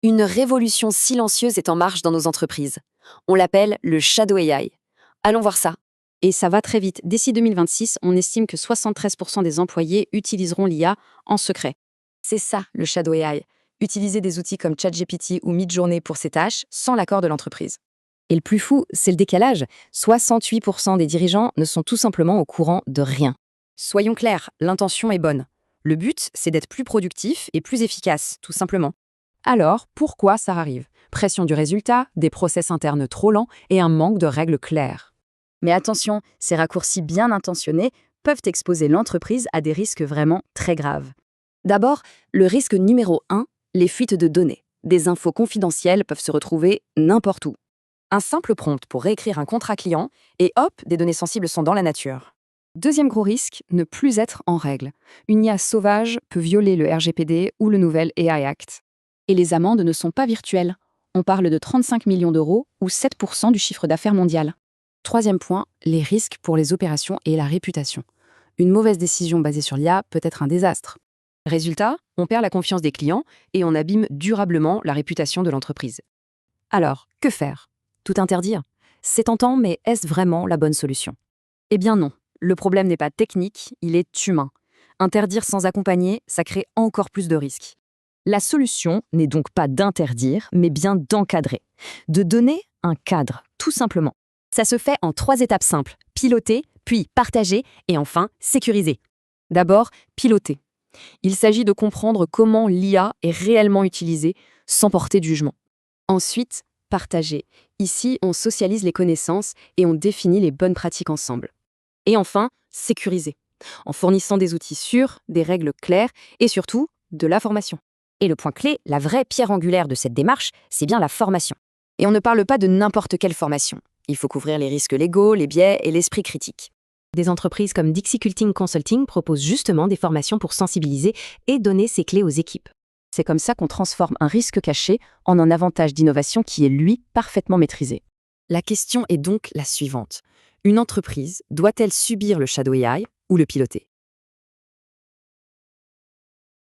Une révolution silencieuse est en marche dans nos entreprises. On l'appelle le Shadow AI. Allons voir ça. Et ça va très vite. D'ici 2026, on estime que 73% des employés utiliseront l'IA en secret. C'est ça, le Shadow AI. Utiliser des outils comme ChatGPT ou Midjourney pour ses tâches sans l'accord de l'entreprise. Et le plus fou, c'est le décalage. 68% des dirigeants ne sont tout simplement au courant de rien. Soyons clairs, l'intention est bonne. Le but, c'est d'être plus productif et plus efficace, tout simplement. Alors, pourquoi ça arrive? Pression du résultat, des process internes trop lents et un manque de règles claires. Mais attention, ces raccourcis bien intentionnés peuvent exposer l'entreprise à des risques vraiment très graves. D'abord, le risque numéro 1, les fuites de données. Des infos confidentielles peuvent se retrouver n'importe où. Un simple prompt pour réécrire un contrat client et hop, des données sensibles sont dans la nature. Deuxième gros risque, ne plus être en règle. Une IA sauvage peut violer le RGPD ou le nouvel AI Act. Et les amendes ne sont pas virtuelles. On parle de 35 millions d'euros ou 7% du chiffre d'affaires mondial. Troisième point, les risques pour les opérations et la réputation. Une mauvaise décision basée sur l'IA peut être un désastre. Résultat, on perd la confiance des clients et on abîme durablement la réputation de l'entreprise. Alors, que faire? Tout interdire? C'est tentant, mais est-ce vraiment la bonne solution? Eh bien non, le problème n'est pas technique, il est humain. Interdire sans accompagner, ça crée encore plus de risques. La solution n'est donc pas d'interdire, mais bien d'encadrer. De donner un cadre, tout simplement. Ça se fait en 3 étapes simples. Piloter, puis partager et enfin sécuriser. D'abord, piloter. Il s'agit de comprendre comment l'IA est réellement utilisée sans porter de jugement. Ensuite, partager. Ici, on socialise les connaissances et on définit les bonnes pratiques ensemble. Et enfin, sécuriser. En fournissant des outils sûrs, des règles claires et surtout, de la formation. Et le point clé, la vraie pierre angulaire de cette démarche, c'est bien la formation. Et on ne parle pas de n'importe quelle formation. Il faut couvrir les risques légaux, les biais et l'esprit critique. Des entreprises comme Dixiculting Consulting proposent justement des formations pour sensibiliser et donner ces clés aux équipes. C'est comme ça qu'on transforme un risque caché en un avantage d'innovation qui est, lui, parfaitement maîtrisé. La question est donc la suivante. Une entreprise doit-elle subir le Shadow AI ou le piloter?